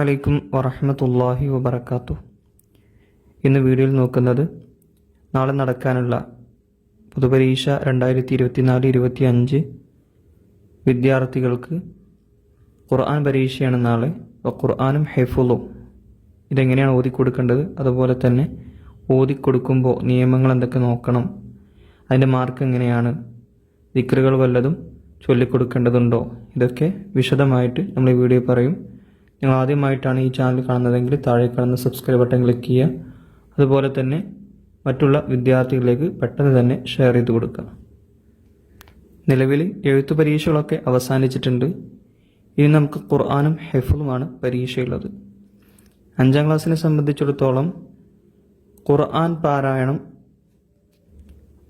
അലൈക്കും വറഹ്മത്തുള്ളാഹി വബറകാതുഹു. ഇന്ന് വീഡിയോയിൽ നോക്കുന്നത് നാളെ നടക്കാനുള്ള പൊതുപരീക്ഷ 2024-25 വിദ്യാർത്ഥികൾക്ക് ഖുർആൻ പരീക്ഷയാണ് നാളെ. അപ്പോൾ ഖുർആനും ഹിഫ്ളും ഇതെങ്ങനെയാണ് ഓതിക്കൊടുക്കേണ്ടത്, അതുപോലെ തന്നെ ഓതിക്കൊടുക്കുമ്പോൾ നിയമങ്ങൾ എന്തൊക്കെ നോക്കണം, അതിൻ്റെ മാർക്ക് എങ്ങനെയാണ്, ദിക്റുകൾ വല്ലതും ചൊല്ലിക്കൊടുക്കേണ്ടതുണ്ടോ, ഇതൊക്കെ വിശദമായിട്ട് നമ്മൾ ഈ വീഡിയോ പറയും. നിങ്ങൾ ആദ്യമായിട്ടാണ് ഈ ചാനൽ കാണുന്നതെങ്കിൽ താഴെ കാണുന്ന സബ്സ്ക്രൈബ് ബട്ടൺ ക്ലിക്ക് ചെയ്യുക. അതുപോലെ തന്നെ മറ്റുള്ള വിദ്യാർത്ഥികളിലേക്ക് പെട്ടെന്ന് തന്നെ ഷെയർ ചെയ്ത് കൊടുക്കുക. നിലവിൽ എഴുത്തു പരീക്ഷകളൊക്കെ അവസാനിച്ചിട്ടുണ്ട്. ഇനി നമുക്ക് ഖുർആനും ഹിഫ്ളുമാണ് പരീക്ഷയുള്ളത്. 5ാം ക്ലാസ്സിനെ സംബന്ധിച്ചിടത്തോളം ഖുർആൻ പാരായണം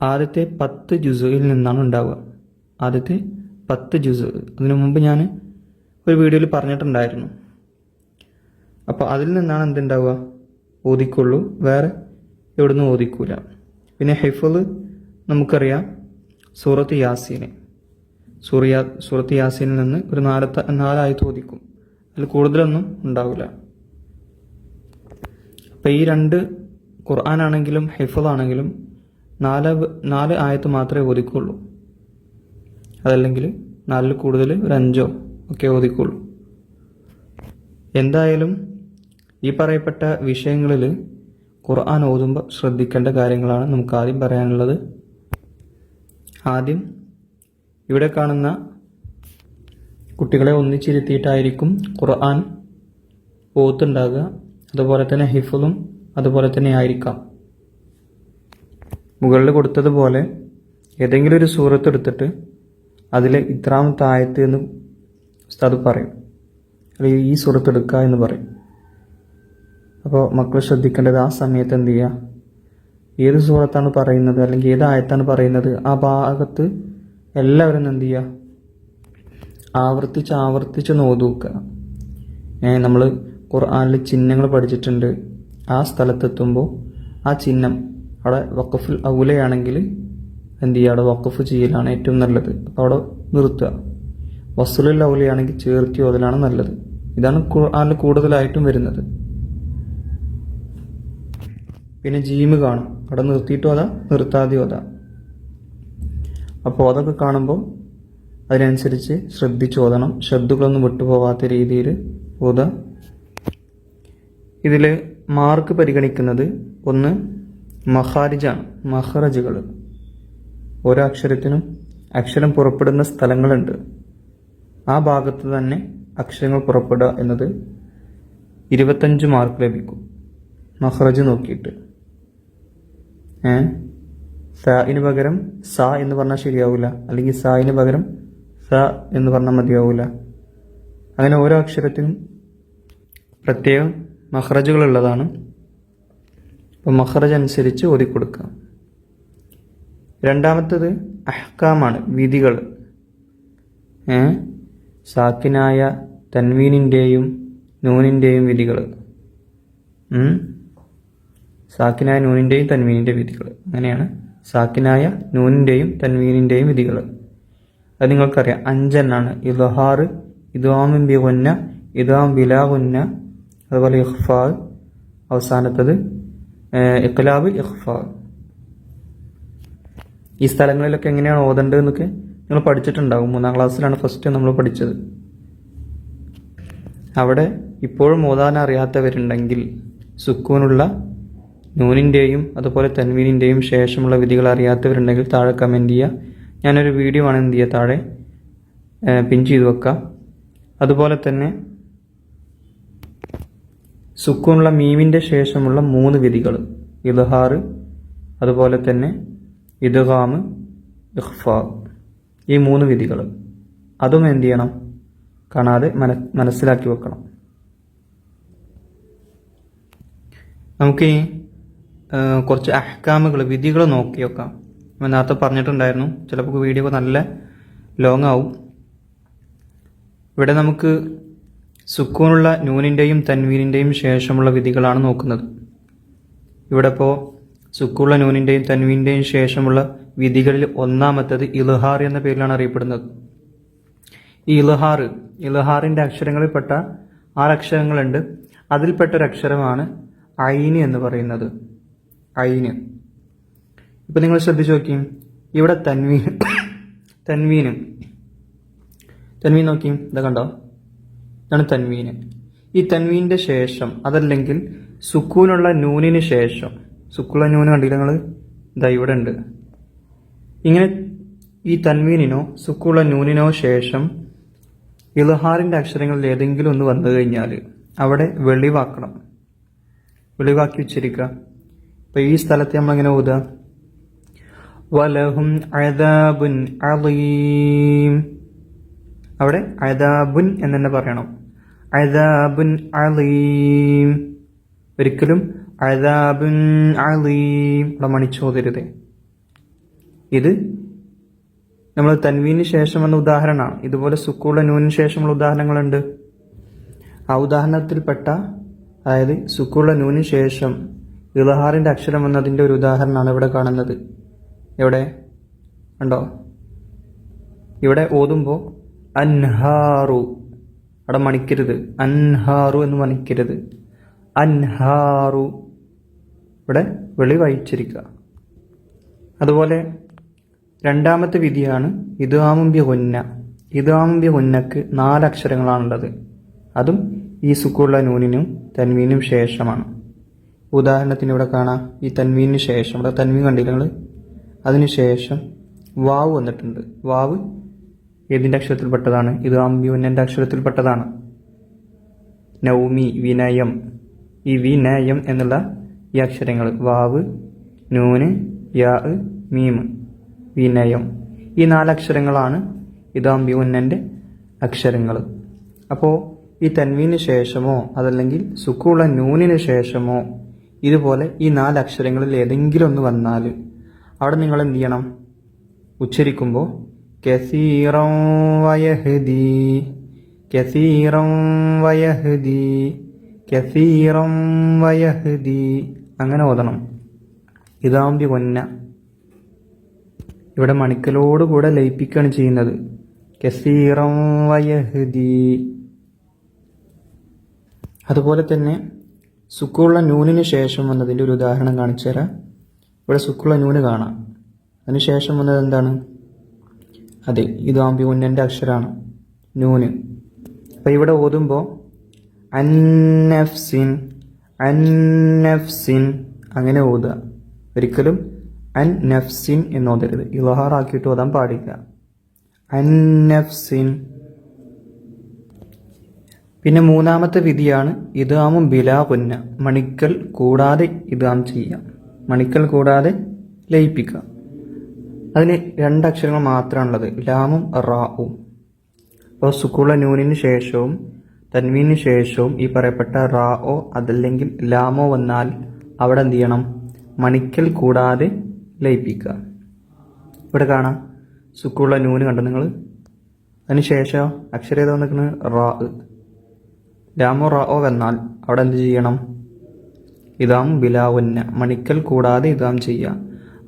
ആദ്യത്തെ 10 ജുസുയിൽ നിന്നാണ് ഉണ്ടാവുക. ആദ്യത്തെ 10 ജുസ് അതിനു മുമ്പ് ഞാൻ ഒരു വീഡിയോയിൽ പറഞ്ഞിട്ടുണ്ടായിരുന്നു. അപ്പോൾ അതിൽ നിന്നാണ് എന്തുണ്ടാവുക, ഓതിക്കൊള്ളൂ, വേറെ എവിടുന്ന് ഓതിക്കൂല. പിന്നെ ഹിഫ്ള് നമുക്കറിയാം, സൂറത്ത് യാസീന് സൂറത്ത് യാസീനിൽ നിന്ന് ഒരു 4 ആയത്ത് ഓതിക്കും, അതിൽ കൂടുതലൊന്നും ഉണ്ടാവില്ല. അപ്പം ഈ 2 ഖുർആനാണെങ്കിലും ഹിഫ്ളാണെങ്കിലും 4 ആയത്ത് മാത്രമേ ഓതിക്കുള്ളൂ. അതല്ലെങ്കിൽ 4ൽ കൂടുതൽ ഒരു 5 ഒക്കെ ഓതിക്കുള്ളൂ. എന്തായാലും ഈ പറയപ്പെട്ട വിഷയങ്ങളിൽ ഖുർആൻ ഓതുമ്പോൾ ശ്രദ്ധിക്കേണ്ട കാര്യങ്ങളാണ് നമുക്ക് ആദ്യം പറയാനുള്ളത്. ആദ്യം ഇവിടെ കാണുന്ന കുട്ടികളെ ഒന്നിച്ചിരുത്തിയിട്ടായിരിക്കും ഖുർആൻ ഓത്തുണ്ടാകുക. അതുപോലെ തന്നെ ഹിഫ്ളും അതുപോലെ തന്നെ ആയിരിക്കാം. മുകളിൽ കൊടുത്തതുപോലെ ഏതെങ്കിലും ഒരു സൂറത്ത് എടുത്തിട്ട് അതിലെ ഇത്രാമത്തെ ആയത്ത് എന്ന് ഉസ്താദ് പറയും, അല്ലെങ്കിൽ ഈ സൂറത്ത് എടുക്കുക എന്ന് പറയും. അപ്പോൾ മക്കൾ ശ്രദ്ധിക്കേണ്ടത് ആ സമയത്ത് എന്ത് ചെയ്യുക, ഏത് സൂറത്താണ് പറയുന്നത് അല്ലെങ്കിൽ ഏത് ആയത്താണ് പറയുന്നത് ആ ഭാഗത്ത് എല്ലാവരും എന്ത് ചെയ്യുക, ആവർത്തിച്ച് നോക്കുക. നമ്മൾ ഖുർആനിൽ ചിഹ്നങ്ങൾ പഠിച്ചിട്ടുണ്ട്. ആ സ്ഥലത്തെത്തുമ്പോൾ ആ ചിഹ്നം അവിടെ വഖഫുൽ ഔലയാണെങ്കിൽ എന്ത് ചെയ്യുക, അവിടെ വഖഫ് ചെയ്യലാണ് ഏറ്റവും നല്ലത്. അപ്പോൾ അവിടെ നിർത്തുക. വസ്ലുൽ ഔലയാണെങ്കിൽ ചേർത്തി ഓതലാണ് നല്ലത്. ഇതാണ് ഖുർആനിൽ കൂടുതലായിട്ടും വരുന്നത്. പിന്നെ ജീമ് കാണും, അവിടെ നിർത്തിയിട്ട് ഓതാ, നിർത്താതെ ഓതാ. അപ്പോൾ അതൊക്കെ കാണുമ്പോൾ അതിനനുസരിച്ച് ശ്രദ്ധിച്ച് ഓതണം. ശബ്ദങ്ങളൊന്നും വിട്ടുപോകാത്ത രീതിയിൽ ഓതാ. ഇതിൽ മാർക്ക് പരിഗണിക്കുന്നത് ഒന്ന് മഖാരിജാണ്, മഖറജുകൾ. ഓരോ അക്ഷരത്തിനും അക്ഷരം പുറപ്പെടുന്ന സ്ഥലങ്ങളുണ്ട്. ആ ഭാഗത്ത് തന്നെ അക്ഷരങ്ങൾ പുറപ്പെടുക എന്നത് 25 മാർക്ക് ലഭിക്കും മഖറജ് നോക്കിയിട്ട്. സായിന് പകരം സ എന്ന് പറഞ്ഞാൽ ശരിയാവില്ല, അല്ലെങ്കിൽ സായിന് പകരം സ എന്ന് പറഞ്ഞാൽ മതിയാവില്ല. അങ്ങനെ ഓരോ അക്ഷരത്തിനും പ്രത്യേകം മഖറജുകൾ ഉള്ളതാണ്. അപ്പം മഖറജ് അനുസരിച്ച് ഓതിക്കൊടുക്കുക. രണ്ടാമത്തത് അഹ്കാമാണ്, വിധികൾ. സാക്കിനായ തൻവീനിൻ്റെയും നൂനിൻ്റെയും വിധികൾ, സാക്കിനായ നൂനിൻ്റെയും തൻവീനിൻ്റെ വിധികൾ. അങ്ങനെയാണ് സാക്കിനായ നൂനിൻ്റെയും തൻവീനിൻ്റെയും വിധികൾ. അത് നിങ്ങൾക്കറിയാം, 5 എണ്ണാണ്. ഇദ്ഹാർ, ഇദ്ഗാം ബി ഗുന്ന, ഇദ്ഗാം ബിലാ ഗുന്ന, അതുപോലെ ഇഖ്ഫാ, അവസാനത്തത് ഇഖ്ലാബ്, ഇഖ്ഫാ. ഈ സ്ഥലങ്ങളിലൊക്കെ എങ്ങനെയാണ് ഓതേണ്ടതെന്നൊക്കെ നിങ്ങൾ പഠിച്ചിട്ടുണ്ടാകും. 3ാം ക്ലാസ്സിലാണ് ഫസ്റ്റ് നമ്മൾ പഠിച്ചത്. അവിടെ ഇപ്പോഴും ഓതാൻ അറിയാത്തവരുണ്ടെങ്കിൽ സുക്കൂനുള്ള നൂനിൻ്റെയും അതുപോലെ തൻവീനിൻ്റെയും ശേഷമുള്ള വിധികൾ അറിയാത്തവരുണ്ടെങ്കിൽ താഴെ കമൻറ്റ് ചെയ്യുക. ഞാനൊരു വീഡിയോ ആണ് എന്ത് ചെയ്യുക, താഴെ പിൻ ചെയ്ത് വെക്കാം. അതുപോലെ തന്നെ സുക്കൂനുള്ള മീമിൻ്റെ ശേഷമുള്ള 3 വിധികൾ, ഇദ്ഹാർ, അതുപോലെ തന്നെ ഇദ്ഗാം, ഇഖ്ഫാ, ഈ 3 വിധികൾ അതും എന്ത് ചെയ്യണം, കാണാതെ മനസ്സിലാക്കി വെക്കണം. നമുക്ക് കുറച്ച് അഹ്കാമുകൾ, വിധികൾ നോക്കി വെക്കാം. നേരത്തെ പറഞ്ഞിട്ടുണ്ടായിരുന്നു, ചിലപ്പോൾ വീഡിയോ നല്ല ലോങ് ആവും. ഇവിടെ നമുക്ക് സുക്കൂനുള്ള നൂനിൻ്റെയും തൻവീനിൻ്റെയും ശേഷമുള്ള വിധികളാണ് നോക്കുന്നത്. ഇവിടെ ഇപ്പോൾ സുക്കൂനുള്ള നൂനിൻ്റെയും തൻവീനിൻ്റെയും ശേഷമുള്ള വിധികളിൽ ഒന്നാമത്തേത് ഇൽഹാർ എന്ന പേരിലാണ് അറിയപ്പെടുന്നത്. ഈ ഇൽഹാറിൻ്റെ അക്ഷരങ്ങളിൽപ്പെട്ട 6 അക്ഷരങ്ങളുണ്ട്. അതിൽപ്പെട്ടൊരക്ഷരമാണ് ഐന് എന്ന് പറയുന്നത്. ഐന്. ഇപ്പം നിങ്ങൾ ശ്രദ്ധിച്ചു നോക്കി, ഇവിടെ തൻവീൻ നോക്കി, ഇതാ കണ്ടോ, ഇതാണ് തൻവീന്. ഈ തൻവീൻ്റെ ശേഷം അതല്ലെങ്കിൽ സുക്കൂനുള്ള നൂനിന് ശേഷം, സുക്കൂനുള്ള നൂന് കണ്ടില്ല നിങ്ങൾ, ഇതാ ഇവിടെ ഉണ്ട്. ഇങ്ങനെ ഈ തൻവീനിനോ സുക്കൂനുള്ള നൂനിനോ ശേഷം ഇൽഹാറിൻ്റെ അക്ഷരങ്ങളിൽ ഏതെങ്കിലും ഒന്ന് വന്നു കഴിഞ്ഞാൽ അവിടെ വെളിവാക്കി ഉച്ചരിക്കുക. ഇപ്പം ഈ സ്ഥലത്ത് നമ്മളെങ്ങനെ ഓതുക? വലഹും അദാബുൻ അളീം. അവിടെ അദാബുൻ എന്ന് തന്നെ പറയണം. അദാബുൻ അളീം. ഒരിക്കലും അദാബുൻ അളീം അവിടെ മണിച്ചോതരുത്. ഇത് നമ്മൾ തൻവീന് ശേഷം വന്ന ഉദാഹരണമാണ്. ഇതുപോലെ സുക്കൂള നൂനിന് ശേഷമുള്ള ഉദാഹരണങ്ങളുണ്ട്. ആ ഉദാഹരണത്തിൽപ്പെട്ട, അതായത് സുക്കൂള നൂനിന് ശേഷം ഇൽഹാറിൻ്റെ അക്ഷരം വന്നതിൻ്റെ ഒരു ഉദാഹരണമാണ് ഇവിടെ കാണുന്നത്. എവിടെ ഉണ്ടോ? ഇവിടെ ഓതുമ്പോൾ അൻഹാറു അവിടെ മണിക്കരുത്. അൻഹാറു എന്ന് മണിക്കരുത്. അൻഹാറു ഇവിടെ വെളിവായിച്ചിരിക്കുക. അതുപോലെ രണ്ടാമത്തെ വിധിയാണ് ഇദ്ഗാമുൻ ബി ഗുന്ന. ഇദ്ഗാമുൻ ബി ഗുന്നക്ക് 4 അക്ഷരങ്ങളാണുള്ളത്. അതും ഈ സുക്കൂള്ള നൂനിനും തൻവീനും ശേഷമാണ്. ഉദാഹരണത്തിന് ഇവിടെ കാണാം, ഈ തൻവീനിന് ശേഷം, ഇവിടെ തൻവീൻ കണ്ടില്ല നിങ്ങൾ, അതിന് ശേഷം വാവ് വന്നിട്ടുണ്ട്. വാവ് ഏതിൻ്റെ അക്ഷരത്തിൽപ്പെട്ടതാണ്? ഇദ്ഗാമുൻ ബി ഗുന്നൻ്റെ അക്ഷരത്തിൽപ്പെട്ടതാണ്. നൗമി, വിനയം. ഈ വിനയം എന്നുള്ള ഈ അക്ഷരങ്ങൾ, വാവ്, നൂന്, യാ, മീം, വിനയം. ഈ 4 അക്ഷരങ്ങളാണ് ഇദ്ഗാമുൻ ബി ഗുന്നൻ്റെ അക്ഷരങ്ങൾ. അപ്പോൾ ഈ തൻവീന് ശേഷമോ അതല്ലെങ്കിൽ സുക്കൂള്ള നൂനിന് ശേഷമോ ഇതുപോലെ ഈ 4 അക്ഷരങ്ങളിൽ ഏതെങ്കിലും ഒന്ന് വന്നാൽ അവിടെ നിങ്ങൾ എന്ത് ചെയ്യണം? ഉച്ചരിക്കുമ്പോൾ കസീറൻ വയഹ്ദി, കസീറൻ വയഹ്ദി, കസീറൻ വയഹ്ദി അങ്ങനെ ഓതണം. ഇദ്ഗാമുൻ ബി ഗുന്ന ഇവിടെ മണിക്കലോടുകൂടെ ലയിപ്പിക്കുകയാണ് ചെയ്യുന്നത്. കസീറൻ വയഹ്ദി. അതുപോലെ തന്നെ സുക്കൂള്ള നൂനിന് ശേഷം വന്നതിൻ്റെ ഒരു ഉദാഹരണം കാണിച്ചു തരാം. ഇവിടെ സുക്കൂള്ള നൂന് കാണാം, അതിന് ശേഷം വന്നത് എന്താണ്? അതെ, ഇദ്ഗാമുൻ ബി ഗുന്നൻ്റെ അക്ഷരമാണ് നൂന്. അപ്പം ഇവിടെ ഓതുമ്പോൾ അന്നഫ്സിൻ, അന്നഫ്സിൻ അങ്ങനെ ഓതുക. ഒരിക്കലും അൻ നഫ്സിൻ എന്ന് ഓതരുത്. ഇൽഹാറാക്കിയിട്ട് ഓതാൻ പാടില്ല. അന്നഫ്സിൻ. പിന്നെ മൂന്നാമത്തെ വിധിയാണ് ഇദ്ഗാമുൻ ബിലാ ഗുന്ന. മണിക്കൽ കൂടാതെ ഇദ്ഗാം ചെയ്യുക, മണിക്കൽ കൂടാതെ ലയിപ്പിക്കുക. അതിന് 2 അക്ഷരങ്ങൾ മാത്രമാണുള്ളത്, ലാമും റാവും. അപ്പോൾ സുക്കൂള നൂനിന് ശേഷവും തൻവീന് ശേഷവും ഈ പറയപ്പെട്ട റാഓ അതല്ലെങ്കിൽ ലാമോ വന്നാൽ അവിടെ എന്ത് ചെയ്യണം? മണിക്കൽ കൂടാതെ ലയിപ്പിക്കുക. ഇവിടെ കാണാം സുക്കൂള നൂന് കണ്ടോ നിങ്ങൾ, അതിന് ശേഷം അക്ഷരം ഏതാ നിൽക്കുന്നത്? റാ. ലാമോ റാഓ വന്നാൽ അവിടെ എന്ത് ചെയ്യണം? ഇദ്ഗാം ബിലാ ഗുന്ന, മണിക്കൽ കൂടാതെ ഇദ്ഗാം ചെയ്യുക.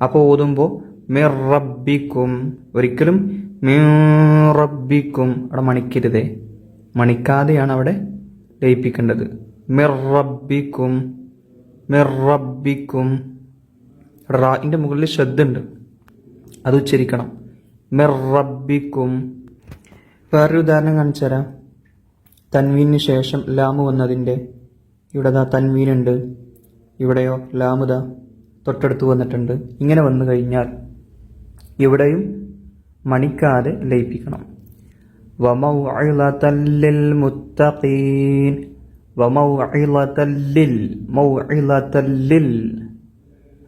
അപ്പോൾ ഓതുമ്പോൾ മിർ റബ്ബിക്കും, ഒരിക്കലും മിർ റബ്ബിക്കും അവിടെ മണിക്കരുതേ, മണിക്കാതെയാണ് അവിടെ ലയിപ്പിക്കേണ്ടത്. മിർ റബ്ബിക്കും, മിർ റബ്ബിക്കും. റാഇൻ്റെ മുകളിൽ ശ്രദ്ധയുണ്ട്, അത് ഉച്ചരിക്കണം. മിർ റബ്ബിക്കും. വേറൊരു ഉദാഹരണം കാണിച്ചു തരാം. തൻവീനിന് ശേഷം ലാമ് വന്നതിൻ്റെ, ഇവിടെ ദാ തൻവീനുണ്ട്, ഇവിടെയോ ലാമുദ തൊട്ടടുത്ത് വന്നിട്ടുണ്ട്. ഇങ്ങനെ വന്നു കഴിഞ്ഞാൽ ഇവിടെയും മണിക്കാതെ ലയിപ്പിക്കണം. വമൗഇളതൻ ലിൽ മുത്തഖീൻ, വമൗഇളതൻ ലിൽ, മൗഇളതൻ ലിൽ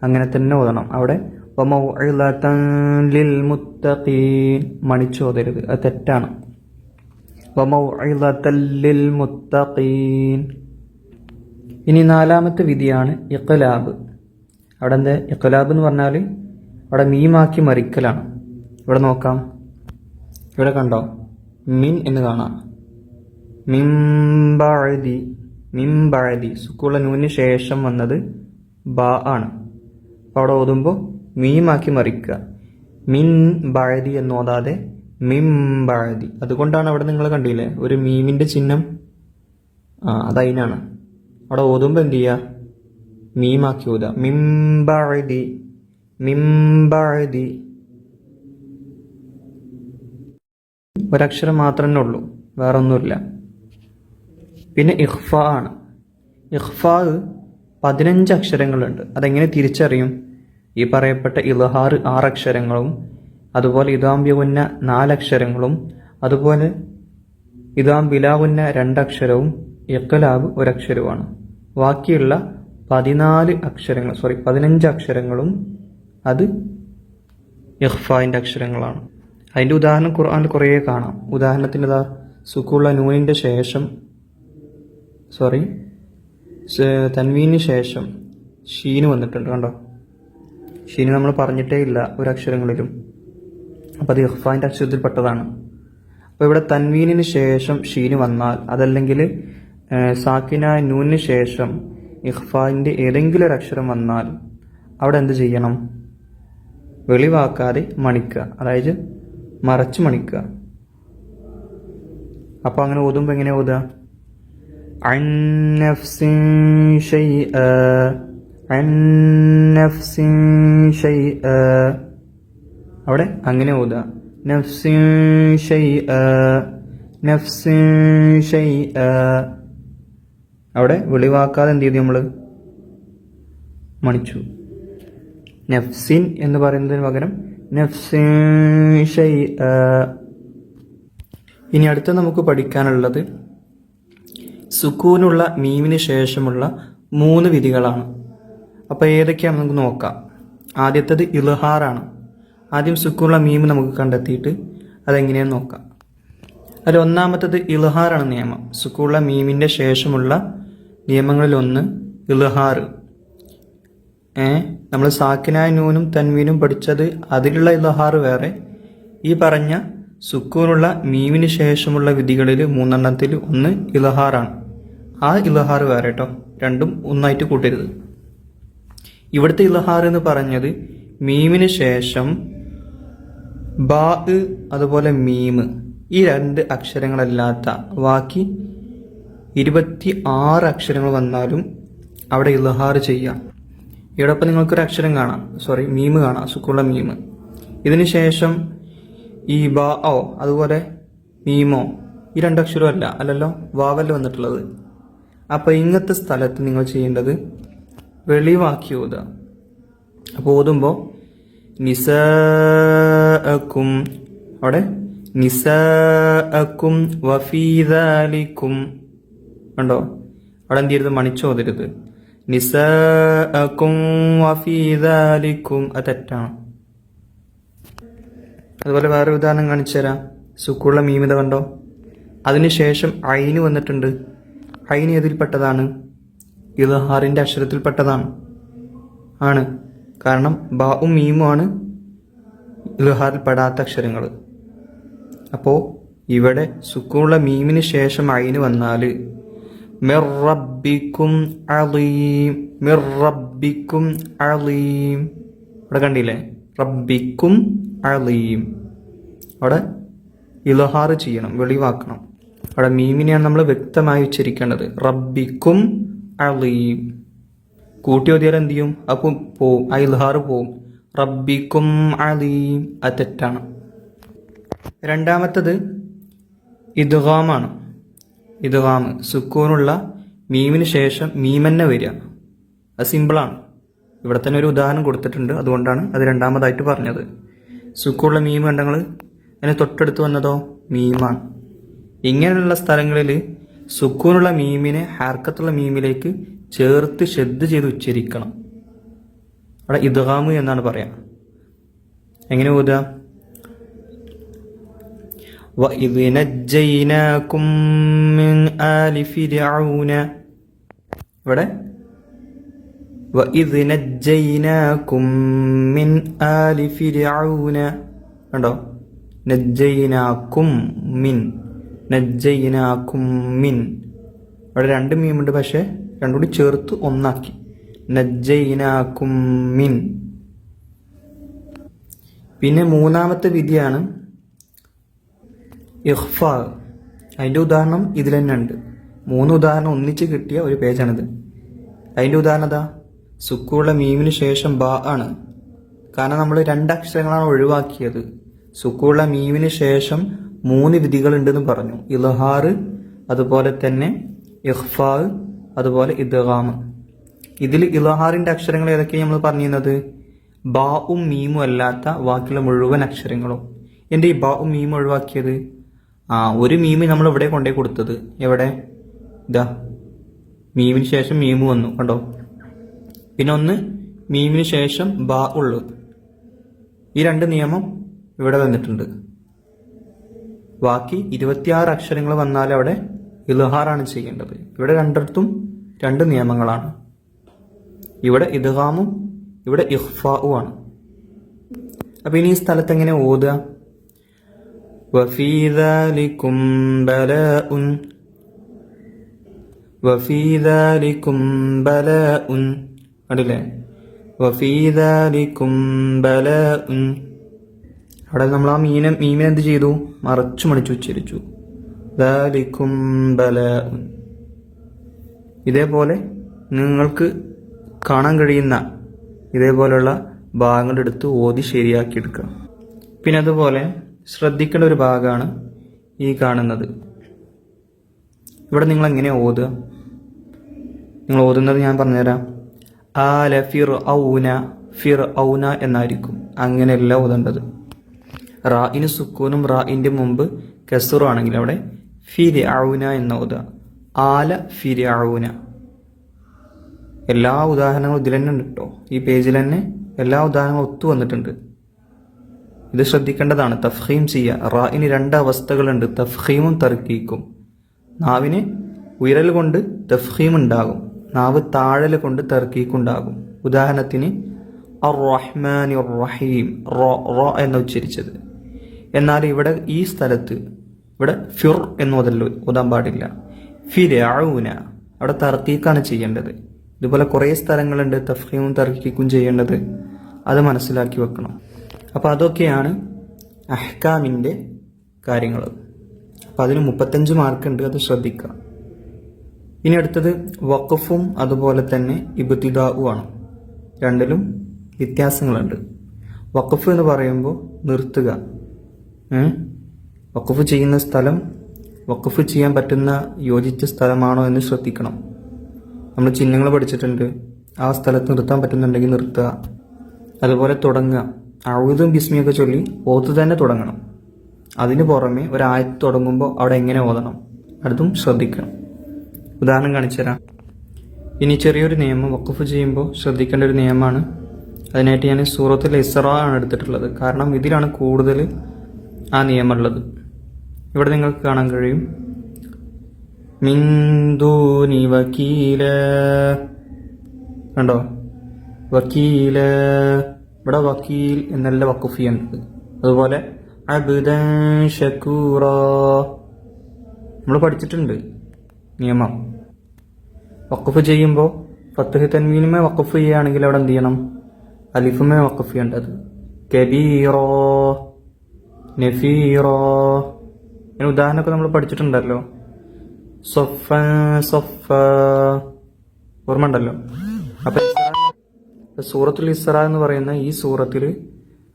അങ്ങനെ തന്നെ ഓതണം. അവിടെ വമൗഇളതൻ ലിൽ മുത്തഖീൻ മണിച്ചോതരുത്, അത് തെറ്റാണ്. വമൗഇളതൻ ലിൽ മുത്തഖീൻ. ഇനി 4ാമത്തെ വിധിയാണ് ഇഖ്ലാബ്. അവിടെ എന്താ ഇഖ്ലാബ് എന്ന് പറഞ്ഞാൽ അവിടെ മീമാക്കി മറിക്കലാണ്. ഇവിടെ നോക്കാം, ഇവിടെ കണ്ടോ മിൻ എന്ന് കാണാം. മിംബഅദി, മിംബഅദി സുക്കൂള നൂനിന് ശേഷം വന്നത് ബാ ആണ്. അപ്പോൾ അവിടെ ഓതുമ്പോൾ മീമാക്കി മറിക്കുക. മിൻ ബഅദി എന്ന് ഓതാതെ മിംബഅദി. അതുകൊണ്ടാണ് അവിടെ നിങ്ങൾ കണ്ടില്ലേ ഒരു മീമിൻ്റെ ചിഹ്നം അതതിനാണ്. അവിടെ ഓതുമ്പോൾ എന്ത് ചെയ്യുക? മീമാക്കി ഓതുക. മിംബഅദി, മിംബഅദി. ഒരക്ഷരം മാത്രമേ ഉള്ളൂ, വേറെ ഒന്നുമില്ല. പിന്നെ ഇഖ്ഫ ആണ്. ഇഖ്ഫാ 15 അക്ഷരങ്ങളുണ്ട്. അതെങ്ങനെ തിരിച്ചറിയും? ഈ പറയപ്പെട്ട ഇൽഹാർ 6 അക്ഷരങ്ങളും, അതുപോലെ ഇദാം ബിഗുന്ന 4 അക്ഷരങ്ങളും, അതുപോലെ ഇദാം ബിലാഗുന്ന 2 അക്ഷരവും, ഇഖ്ലാബ് 1 അക്ഷരവുമാണ്. ബാക്കിയുള്ള 15 അക്ഷരങ്ങളും അത് ഇഖ്ഫാന്റെ അക്ഷരങ്ങളാണ്. അതിൻ്റെ ഉദാഹരണം ഖുർആനിൽ കുറേ കാണാം. ഉദാഹരണത്തിന് സുക്കൂള്ള നൂനിൻ്റെ ശേഷം തൻവീന് ശേഷം ഷീന് വന്നിട്ടുണ്ട്. കണ്ടോ? ഷീന് നമ്മൾ പറഞ്ഞിട്ടേ ഇല്ല ഒരക്ഷരങ്ങളിലും. അപ്പോൾ അത് ഇഖ്ഫാന്റെ അക്ഷരത്തിൽപ്പെട്ടതാണ്. അപ്പോൾ ഇവിടെ തൻവീനിന് ശേഷം ഷീന് വന്നാൽ, അതല്ലെങ്കിൽ സാക്കിനായ നൂനിന് ശേഷം ഇഖ്ഫാന്റെ ഏതെങ്കിലും ഒരു അക്ഷരം വന്നാൽ അവിടെ എന്ത് ചെയ്യണം? വെളിവാക്കാതെ മണിക്കുക, അതായത് മറച്ച് മണിക്കുക. അപ്പോൾ അങ്ങനെ ഓതുമ്പോൾ എങ്ങനെ ഓതുക? അൻ നഫ്സിൻ ശൈഅ, അൻ നഫ്സിൻ ശൈഅ. അവിടെ അങ്ങനെ ഓതുക. നഫ്സിൻ ശൈഅ, നഫ്സിൻ ശൈഅ. അവിടെ വെളിവാക്കാതെ എന്ത് ചെയ്തു? നമ്മൾ മണിച്ചു. നഫ്സിൻ എന്ന് പറയുന്നതിന് പകരം നഫ്സിൻ ശൈഅ. ഇനി അടുത്ത നമുക്ക് പഠിക്കാനുള്ളത് സുക്കൂനുള്ള മീമിന് ശേഷമുള്ള 3 വിധികളാണ്. അപ്പോൾ ഏതൊക്കെയാണ് നമുക്ക് നോക്കാം. ആദ്യത്തേത് ഇൽഹാറാണ്. ആദ്യം സുക്കൂനുള്ള മീം നമുക്ക് കണ്ടെത്തിയിട്ട് അതെങ്ങനെയാണെന്ന് നോക്കാം. അതിൽ ഒന്നാമത്തേത് ഇൽഹാറാണ് നിയമം. സുക്കൂനുള്ള മീമിൻ്റെ ശേഷമുള്ള നിയമങ്ങളിലൊന്ന് ഇൽഹാർ. നമ്മൾ സാക്കിനായ നൂനും തൻവീനും പഠിച്ചത് അതിലുള്ള ഇൽഹാർ വേറെ. ഈ പറഞ്ഞ സുക്കൂനുള്ള മീമിന് ശേഷമുള്ള വിധികളിൽ 3 ഒന്ന് ഇൽഹാറാണ്. ആ ഇൽഹാർ വേറെ കേട്ടോ, രണ്ടും ഒന്നായിട്ട് കൂട്ടരുത്. ഇവിടുത്തെ ഇൽഹാർ എന്ന് പറഞ്ഞത് മീമിന് ശേഷം ബാ അതുപോലെ മീം, ഈ 2 അക്ഷരങ്ങളല്ലാത്ത ബാക്കി 26 അക്ഷരങ്ങൾ വന്നാലും അവിടെ ഇൽഹാർ ചെയ്യാം. ഇവിടൊപ്പം നിങ്ങൾക്കൊരു അക്ഷരം കാണാം, മീം കാണാം, സുക്കൂള്ള മീം. ഇതിന് ശേഷം ഈ ബാ ഓ അതുപോലെ മീമോ, ഈ 2 അക്ഷരവും അല്ലല്ലോ, വാവല്ല വന്നിട്ടുള്ളത്. അപ്പോൾ ഇങ്ങനത്തെ സ്ഥലത്ത് നിങ്ങൾ ചെയ്യേണ്ടത് വെളിവാക്കി ഓതുക. അപ്പോൾ ഓതുമ്പോൾ നിസാഅക്കും, അവിടെ നിസാഅക്കും വഫീ ദാലിക്കും. കണ്ടോ? അവിടെ എന്ത് ചെയ്യരുത്? മണിച്ചോതരുത്. നിസാഅക്കും വഫീ ദാലിക്കും, അത് തെറ്റാണ്. അതുപോലെ വേറെ ഉദാഹരണം കാണിച്ചു തരാം. സുക്കൂള്ള മീമിത കണ്ടോ? അതിനുശേഷം ഐന് വന്നിട്ടുണ്ട്. ഐന് ഏതിൽപ്പെട്ടതാണ്? ഇൽഹാറിൻ്റെ അക്ഷരത്തിൽപ്പെട്ടതാണ്. ആണ്, കാരണം ബാവും മീമും ആണ് ഇൽഹാറിൽ പെടാത്ത അക്ഷരങ്ങൾ. അപ്പോൾ ഇവിടെ സുക്കൂള്ള മീമിന് ശേഷം ഐന് വന്നാൽ മിർ റബ്ബിക്കും അളീം, മിർ റബ്ബിക്കും അളീം. ഇവിടെ കണ്ടില്ലേ? റബ്ബിക്കും അളീം. അവിടെ ഇൽഹാർ ചെയ്യണം, വെളിവാക്കണം. അവിടെ മീമിനെയാണ് നമ്മൾ വ്യക്തമായി ഉച്ചരിക്കേണ്ടത്. റബ്ബിക്കും അളീം. കൂട്ടി ഓതിയാൽ എന്ത് ചെയ്യും? അപ്പം പോവും, ആ ഇൽഹാർ പോവും. റബ്ബിക്കും അളീം, അത് തെറ്റാണ്. രണ്ടാമത്തത് ഇദ്ഗാമാണ്. ഇദ്ഗാം സുക്കൂനുള്ള മീമിന് ശേഷം മീമന്നെ വരിക. അത് സിമ്പിളാണ്. ഇവിടെ തന്നെ ഒരു ഉദാഹരണം കൊടുത്തിട്ടുണ്ട്, അതുകൊണ്ടാണ് അത് രണ്ടാമതായിട്ട് പറഞ്ഞത്. സുക്കൂനുള്ള മീം കണ്ടങ്ങൾ അതിന് തൊട്ടടുത്ത് വന്നതോ മീമാണ്. ഇങ്ങനെയുള്ള സ്ഥലങ്ങളിൽ സുക്കൂനുള്ള മീമിനെ ഹർക്കത്തുള്ള മീമിലേക്ക് ചേർത്ത് ഷദ് ചെയ്ത് ഉച്ചരിക്കണം. അവിടെ ഇദ്ഗാം എന്നാണ് പറയാം. എങ്ങനെ ഓതുക? وَإِذْ نَجَّيْنَاكُمْ مِنْ آلِ فِرْعَوْنَ. ഇവിടെ وَإِذْ نَجَّيْنَاكُمْ مِنْ آلِ فِرْعَوْنَ. കണ്ടോ? നജ്ജൈനാക്കും മിൻ, നജ്ജൈനാക്കും മിൻ. അവിടെ 2 മീമുണ്ട്, പക്ഷേ 2 കൂടി ചേർത്ത് ഒന്നാക്കി. നജ്ജൈനാക്കും മിൻ. പിന്നെ 3ാമത്തെ വിധിയാണ് ഇഖ്ഫാ. അതിൻ്റെ ഉദാഹരണം ഇതിൽ തന്നെ ഉണ്ട്. 3 ഉദാഹരണം ഒന്നിച്ച് കിട്ടിയ ഒരു പേജാണിത്. അതിൻ്റെ ഉദാഹരണം അതാ, സുക്കൂള്ള മീമിന് ശേഷം ബാ ആണ്. കാരണം നമ്മൾ 2 അക്ഷരങ്ങളാണ് ഒഴിവാക്കിയത്. സുക്കൂള്ള മീമിന് ശേഷം 3 വിധികളുണ്ടെന്ന് പറഞ്ഞു. ഇൽഹാർ, അതുപോലെ തന്നെ ഇഖ്ഫാ, അതുപോലെ ഇദ്ഗാം. ഇതിൽ ഇൽഹാറിന്റെ അക്ഷരങ്ങൾ ഏതൊക്കെയാണ് നമ്മൾ പറഞ്ഞിരുന്നത്? ബാഉം മീമും അല്ലാത്ത ബാക്കിയുള്ള മുഴുവൻ അക്ഷരങ്ങളും. എൻ്റെ ഈ ബാഉം മീമും ഒഴിവാക്കിയത്? ഒരു മീമ് നമ്മൾ ഇവിടെ കൊണ്ടേ കൊടുത്തത്. എവിടെ? ഇതാ, മീമിന് ശേഷം മീമു വന്നു, കണ്ടോ? പിന്നെ ഒന്ന് മീമിന് ശേഷം ബാ ഉള്ളു. ഈ 2 നിയമം ഇവിടെ വന്നിട്ടുണ്ട്. ബാക്കി 26 അക്ഷരങ്ങൾ വന്നാൽ അവിടെ ഇൽഹാറാണ് ചെയ്യേണ്ടത്. ഇവിടെ 2 നിയമങ്ങളാണ്. ഇവിടെ ഇദ്ഗാമും ഇവിടെ ഇഖ്ഫാഉം ആണ്. അപ്പൊ ഇനി ഈ സ്ഥലത്ത് എങ്ങനെ ഓതുക? വഫീ ദാലികും ബലാഉൻ, വഫീ ദാലികും ബലാഉൻ, കണ്ടില്ലേ? വഫീ ദാലികും ബലാഉൻ. അവിടെ നമ്മൾ ആ മീമിനെ എന്ത് ചെയ്തു? മറച്ചു മണിച്ചു ഉച്ചരിച്ചു. ദാലികും ബലാഉൻ. ഇതേപോലെ നിങ്ങൾക്ക് കാണാൻ കഴിയുന്ന ഇതേപോലെയുള്ള ഭാഗങ്ങളെടുത്ത് ഓതി ശരിയാക്കിയെടുക്കുക. പിന്നെ അതുപോലെ ശ്രദ്ധിക്കേണ്ട ഒരു ഭാഗമാണ് ഈ കാണുന്നത്. ഇവിടെ നിങ്ങൾ എങ്ങനെ ഓതുക? നിങ്ങൾ ഓതുന്നത് ഞാൻ പറഞ്ഞുതരാം. ആല ഫിർ ഔന എന്നായിരിക്കും. അങ്ങനെയല്ല ഓതേണ്ടത്. റായിന് സുക്കൂനും റായിൻ്റെ മുമ്പ് കെസറു ആണെങ്കിൽ അവിടെ ഫിർഔന എന്ന് ഓതുക. ആല ഫിർഔന. എല്ലാ ഉദാഹരണങ്ങളും ഇതിൽ തന്നെ ഉണ്ട് കേട്ടോ. ഈ പേജിൽ തന്നെ എല്ലാ ഉദാഹരണങ്ങളും ഒത്തു വന്നിട്ടുണ്ട്. ഇത് ശ്രദ്ധിക്കേണ്ടതാണ്. തഫ്ഹീം ചെയ്യുക. റായിന് 2 അവസ്ഥകളുണ്ട്, തഫ്ഹീമും തർക്കീക്കും. നാവിന് ഉയരൽ കൊണ്ട് തഫ്ഹീം ഉണ്ടാകും, നാവ് താഴൽ കൊണ്ട് തർക്കീക്ക് ഉണ്ടാകും. ഉദാഹരണത്തിന് അർ-റഹ്മാനിർ റഹീം, റ എന്ന് ഉച്ചരിച്ചത്. എന്നാൽ ഇവിടെ ഈ സ്ഥലത്ത് ഇവിടെ ഫിർ എന്ന് ഓതാൻ പാടില്ല. ഫിർഔന, അവിടെ തർക്കീക്കാണ് ചെയ്യേണ്ടത്. ഇതുപോലെ കുറേ സ്ഥലങ്ങളുണ്ട് തഫ്ഹീമും തർക്കീക്കും ചെയ്യേണ്ടത്. അത് മനസ്സിലാക്കി വെക്കണം. അപ്പോൾ അതൊക്കെയാണ് അഹ്കാമിൻ്റെ കാര്യങ്ങൾ. അപ്പോൾ അതിന് 35 മാർക്കുണ്ട്, അത് ശ്രദ്ധിക്കുക. ഇനി അടുത്തത് വഖഫും അതുപോലെ തന്നെ ഇബ്തിദാഉമാണ്. രണ്ടിലും വ്യത്യാസങ്ങളുണ്ട്. വഖഫ് എന്ന് പറയുമ്പോൾ നിർത്തുക. വഖഫ് ചെയ്യുന്ന സ്ഥലം വഖഫ് ചെയ്യാൻ പറ്റുന്ന യോജിച്ച സ്ഥലമാണോ എന്ന് ശ്രദ്ധിക്കണം. നമ്മൾ ചിഹ്നങ്ങൾ പഠിച്ചിട്ടുണ്ട്. ആ സ്ഥലത്ത് നിർത്താൻ പറ്റുന്നുണ്ടെങ്കിൽ നിർത്തുക. അതുപോലെ തുടങ്ങുക. ഔദും ബിസ്മിയൊക്കെ ചൊല്ലി ഓത്ത് തന്നെ തുടങ്ങണം. അതിന് പുറമെ ഒരായത്ത് തുടങ്ങുമ്പോൾ അവിടെ എങ്ങനെ ഓതണം അതും ശ്രദ്ധിക്കണം. ഉദാഹരണം കാണിച്ചു തരാം. ഇനി ചെറിയൊരു നിയമം വഖഫ് ചെയ്യുമ്പോൾ ശ്രദ്ധിക്കേണ്ട ഒരു നിയമമാണ്. അതിനായിട്ട് ഞാൻ സൂറത്തുൽ ഇസ്റാ ആണ് എടുത്തിട്ടുള്ളത്. കാരണം ഇതിലാണ് കൂടുതൽ ആ നിയമമുള്ളത്. ഇവിടെ നിങ്ങൾക്ക് കാണാൻ കഴിയും മിൻ ദൂനി വക്കീല, കണ്ടോ? വക്കീല. ഇവിടെ വക്കീൽ എന്നല്ല വഖഫ് ചെയ്യുന്നത്. അതുപോലെ അബ്ദൻ ശകൂറ നമ്മൾ പഠിച്ചിട്ടുണ്ട് നിയമം. വഖഫ് ചെയ്യുമ്പോൾ ഫത്ഹ് തൻവീനുമേ വഖഫ് ചെയ്യുകയാണെങ്കിൽ അവിടെ എന്ത് ചെയ്യണം? അലിഫുമേ വഖഫ് ചെയ്യേണ്ടത്. കബീറോ, നഫീറോ. ഇതിന് ഉദാഹരണമൊക്കെ നമ്മൾ പഠിച്ചിട്ടുണ്ടല്ലോ. സൊഫ, സൊഫ, ഓർമ്മ ഉണ്ടല്ലോ. അപ്പൊ സൂറത്തുൽ ഇസ്റാ എന്ന് പറയുന്ന ഈ സൂറത്തിൽ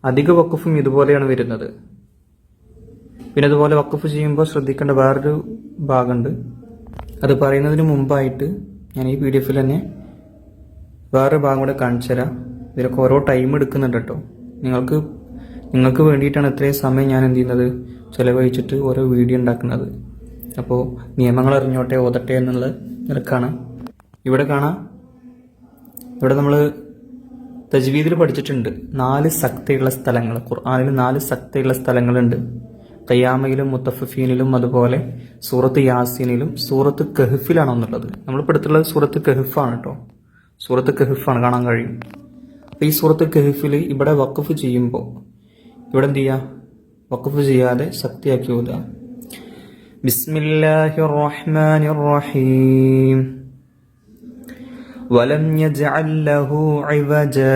അധിക വഖഫും ഇതുപോലെയാണ് വരുന്നത്. പിന്നെ അതുപോലെ വഖഫ് ചെയ്യുമ്പോൾ ശ്രദ്ധിക്കേണ്ട വേറൊരു ഭാഗമുണ്ട്. അത് പറയുന്നതിന് മുമ്പായിട്ട് ഞാൻ ഈ PDF തന്നെ വേറൊരു ഭാഗം കൂടെ കാണിച്ചു തരാം. ഇതിലൊക്കെ ഓരോ ടൈം എടുക്കുന്നുണ്ട് കേട്ടോ. നിങ്ങൾക്ക് വേണ്ടിയിട്ടാണ് ഇത്രയും സമയം ഞാൻ എന്ത് ചെയ്യുന്നത്, ചിലവഴിച്ചിട്ട് ഓരോ വീഡിയോ ഉണ്ടാക്കുന്നത്. അപ്പോൾ നിയമങ്ങൾ അറിഞ്ഞോട്ടെ, ഓതട്ടെ എന്നുള്ള നിലക്കാണ്. ഇവിടെ കാണാം, ഇവിടെ നമ്മൾ തജ്വീദിൽ പഠിച്ചിട്ടുണ്ട് 4 സക്തയുള്ള സ്ഥലങ്ങൾ. ഖുർആനിൽ 4 സക്തയുള്ള സ്ഥലങ്ങളുണ്ട്. ഖിയാമയിലും മുത്തഫഫീനിലും അതുപോലെ സൂറത്ത് യാസീനിലും സൂറത്ത് കഹ്ഫിലാണ് ഒന്നുള്ളത്. നമ്മൾ പഠിച്ചിട്ടുള്ളത് സൂറത്ത് കഹ്ഫാണ് കേട്ടോ. സൂറത്ത് കഹ്ഫാണ് കാണാൻ കഴിയും. അപ്പോൾ ഈ സൂറത്ത് കഹ്ഫിൽ ഇവിടെ വഖഫ് ചെയ്യുമ്പോൾ ഇവിടെ എന്ത് ചെയ്യുക? വഖഫ് ചെയ്യാതെ ശക്തിയാക്കി ഓതുക. ബിസ്മില്ലാഹിർ റഹ്മാനിർ റഹീം. വലം യജ്അൽ ലഹു ഇവജാ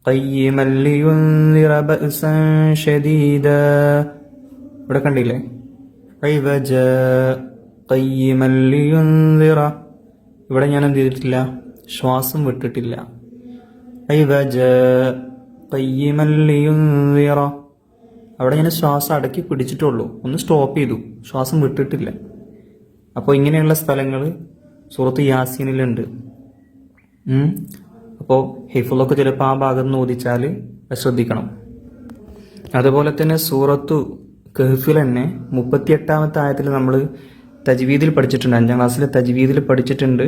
ഖയ്യിമൻ ലിയുൻദിറ ബഅസൻ ശദീദാ. ഇവിടെ കണ്ടില്ലേ? ഇവജാ ഖയ്യിമൻ ലിയുൻദിറ. ഇവിടെ ഞാൻ എന്ത് ചെയ്തിട്ടില്ല? ശ്വാസം വിട്ടിട്ടില്ല. ഇദാ ജാഅ ഖയ്യിമൻ ലിയുൻദിറ. അവിടെ ഞാൻ ശ്വാസം അടക്കി പിടിച്ചിട്ടുള്ളൂ, ഒന്ന് സ്റ്റോപ്പ് ചെയ്തു, ശ്വാസം വിട്ടിട്ടില്ല. അപ്പോൾ ഇങ്ങനെയുള്ള സ്ഥലങ്ങൾ സൂറത്ത് യാസീനിലുണ്ട്. അപ്പോൾ ഹിഫ്ളൊക്കെ ചിലപ്പോൾ ആ ഭാഗത്ത് നിന്ന് ഓദിച്ചാൽ ശ്രദ്ധിക്കണം. അതുപോലെ തന്നെ സൂറത്തു കഹ്ഫിൽ തന്നെ 38-ാമത്തെ ആയത്തിൽ നമ്മൾ തജ്വീദിൽ പഠിച്ചിട്ടുണ്ട്, 5ാം ക്ലാസ്സിലെ തജ്വീദിൽ പഠിച്ചിട്ടുണ്ട്.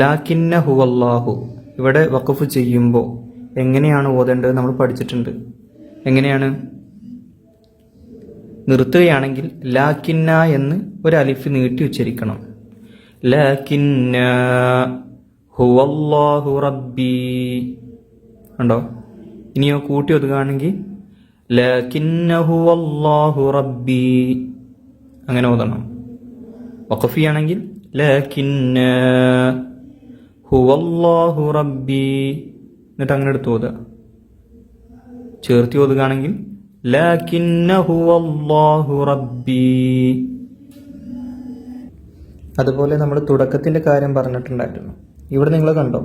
ലാകിന്ന ഹുവല്ലാഹു. ഇവിടെ വഖഫ് ചെയ്യുമ്പോൾ എങ്ങനെയാണ് ഓതേണ്ടത് നമ്മൾ പഠിച്ചിട്ടുണ്ട്. എങ്ങനെയാണ്? നിർത്തുകയാണെങ്കിൽ ലാകിന്ന എന്ന് ഒരു അലിഫ് നീട്ടി ഉച്ചരിക്കണം. ലാകിന്ന ഹുവല്ലാഹു റബ്ബി. ഉണ്ടോ? ഇനിയോ കൂട്ടി ഒതുക്കുകയാണെങ്കിൽ ലാകിന്ന ഹുവല്ലാഹു റബ്ബി. അങ്ങനെ ഓതണം. വഖഫ് ആണെങ്കിൽ ലാകിന്ന ഹുവല്ലാഹു റബ്ബി എന്നിട്ട് അങ്ങനെ എടുത്ത് ഓതുക. ചേർത്തി ഓതുകയാണെങ്കിൽ ലാകിന്ന ഹുവല്ലാഹു റബ്ബി. അതുപോലെ നമ്മൾ തുടക്കത്തിന്റെ കാര്യം പറഞ്ഞിട്ടുണ്ടായിരുന്നു. ഇവിടെ നിങ്ങൾ കണ്ടോ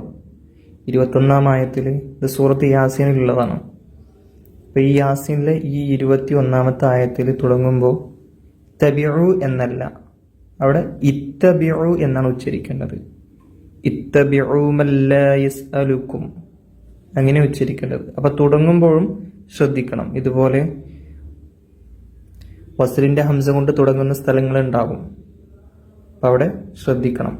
21-ാം ആയത്തിൽ ഇത് സൂറത്ത് യാസീനിലുള്ളതാണ്. അപ്പോൾ ഈ യാസീനിലെ ഈ 21-ാമത്തെ ആയത്തിൽ തുടങ്ങുമ്പോൾ തബിഉ എന്നല്ല, അവിടെ ഇത്തബിഉ എന്നാണ് ഉച്ചരിക്കേണ്ടത്. ഇത്തബിഉ മല്ലാ യസ്അലുക്കും അങ്ങനെ ഉച്ചരിക്കേണ്ടത്. അപ്പോൾ തുടങ്ങുമ്പോഴും ശ്രദ്ധിക്കണം. ഇതുപോലെ വസ്ലിന്റെ ഹംസ കൊണ്ട് തുടങ്ങുന്ന സ്ഥലങ്ങളുണ്ടാകും, അപ്പം അവിടെ ശ്രദ്ധിക്കണം.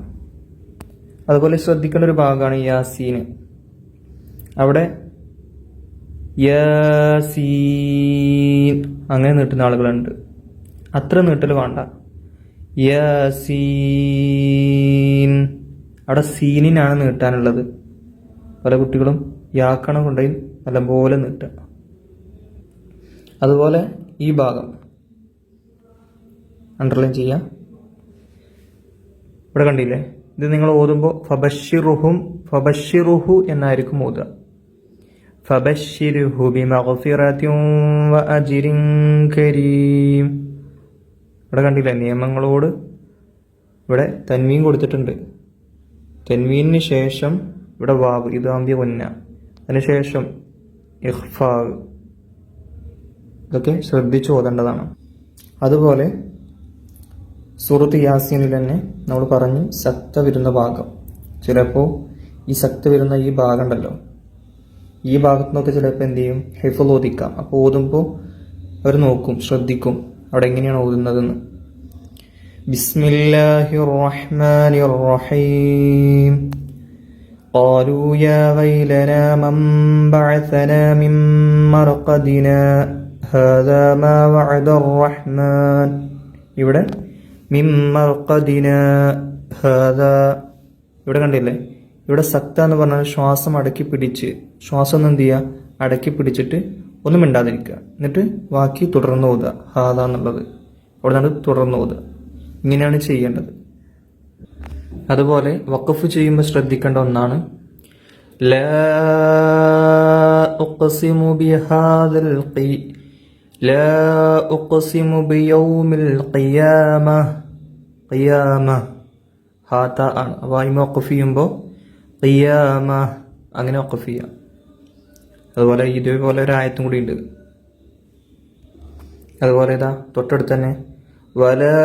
അതുപോലെ ശ്രദ്ധിക്കേണ്ട ഒരു ഭാഗമാണ് യാസീന്. അവിടെ യാസീൻ അങ്ങനെ നീട്ടുന്ന ആളുകളുണ്ട്. അത്ര നീട്ടൽ വേണ്ട. യാസീൻ അവിടെ സീനിനാണ് നീട്ടാനുള്ളത്. പല കുട്ടികളും യാക്കണം കൊണ്ടുപോയി നല്ലപോലെ നീട്ടുക. അതുപോലെ ഈ ഭാഗം അണ്ടർലൈൻ ചെയ്യാം. ഇവിടെ കണ്ടില്ലേ? ഇത് നിങ്ങൾ ഓതുമ്പോൾ ഫബശ്ശിറുഹു എന്നായിരിക്കും ഓതുക. ഫബശ്ശിറുഹു ബിമഗ്ഫിറത്തിൻ വഅജ്രിൻ കരീം. ഇവിടെ കണ്ടില്ലേ? നിയമങ്ങളോട് ഇവിടെ തൻവീൻ കൊടുത്തിട്ടുണ്ട്. തൻവീനിന് ശേഷം ഇവിടെ വാവ് ഇദാംബി ഗുന്ന, അതിനുശേഷം ഇഖ്ഫാ. ഇതൊക്കെ ശ്രദ്ധിച്ച് ഓതേണ്ടതാണ്. അതുപോലെ സൂറത്ത് യാസീനിൽ തന്നെ നമ്മൾ പറഞ്ഞു സക്ത വരുന്ന ഭാഗം. ചിലപ്പോൾ ഈ സക്ത വരുന്ന ഈ ഭാഗം ഉണ്ടല്ലോ, ഈ ഭാഗത്തു നിന്നൊക്കെ ചിലപ്പോൾ എന്ത് ചെയ്യും? ഹിഫ്ള് ഓദിക്കാം. അപ്പോൾ ഓതുമ്പോൾ അവർ നോക്കും, ശ്രദ്ധിക്കും അവിടെ എങ്ങനെയാണ് ഓതുന്നതെന്ന്. ബിസ്മില്ലാഹിർ റഹ്മാനിർ റഹീം. ഖാലൂ യാ വൈലനാ മൻ ബഅസനാ മിൻ മർഖദിനാ ഹാദാ മാ വഅദർ റഹ്മാൻ. ഇവിടെ മിൻ മർഖദിനാ ഹാദാ. ഇവിടെ കണ്ടില്ലേ? ഇവിടെ സക്ത എന്ന് പറഞ്ഞാൽ ശ്വാസം അടക്കി പിടിച്ച്, ശ്വാസം ഒന്ന് എന്ത് ചെയ്യുക? അടക്കി പിടിച്ചിട്ട് ഒന്നും മിണ്ടാതിരിക്കുക. എന്നിട്ട് ബാക്കി തുടർന്ന് ഓതുക. ഹാദ എന്നുള്ളത് അവിടെ നിന്ന് തുടർന്ന് ഓതുക. ഇങ്ങനെയാണ് ചെയ്യേണ്ടത്. അതുപോലെ വഖഫ് ചെയ്യുമ്പോൾ ശ്രദ്ധിക്കേണ്ട ഒന്നാണ് ലാ ഉഖ്സിമു ബിഹാദൽ ലാ ഉഖ്സിമു ബിയൗമിൽ ഖിയാമ. ഹാത ആണ്. അപ്പോൾ അതിന് വഖഫ് ചെയ്യുമ്പോൾ ഖിയാമ അങ്ങനെ വഖഫ് ചെയ്യാം. അതുപോലെ ഇതേപോലെ ഒരു ആയത്തും കൂടി ഉണ്ട്. അതുപോലെ ഇതാ തൊട്ടടുത്ത് തന്നെ വലാ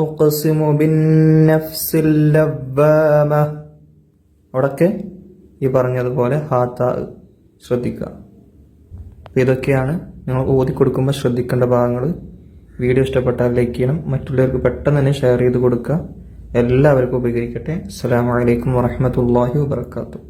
ഉഖ്സിമു ബിന്നഫ്സിൽ ലവ്വാമ. അവിടൊക്കെ ഈ പറഞ്ഞതുപോലെ ഹാത്ത ശ്രദ്ധിക്കുക. അപ്പോൾ ഇതൊക്കെയാണ് നിങ്ങൾ ഓതി കൊടുക്കുമ്പോൾ ശ്രദ്ധിക്കേണ്ട ഭാഗങ്ങൾ. വീഡിയോ ഇഷ്ടപ്പെട്ടാൽ ലൈക്ക് ചെയ്യണം, മറ്റുള്ളവർക്ക് പെട്ടെന്ന് തന്നെ ഷെയർ ചെയ്ത് കൊടുക്കുക. എല്ലാവർക്കും ഉപകരിക്കട്ടെ. അസ്സലാമു അലൈക്കും വറഹ്മത്തുള്ളാഹി വബറകാതുഹു.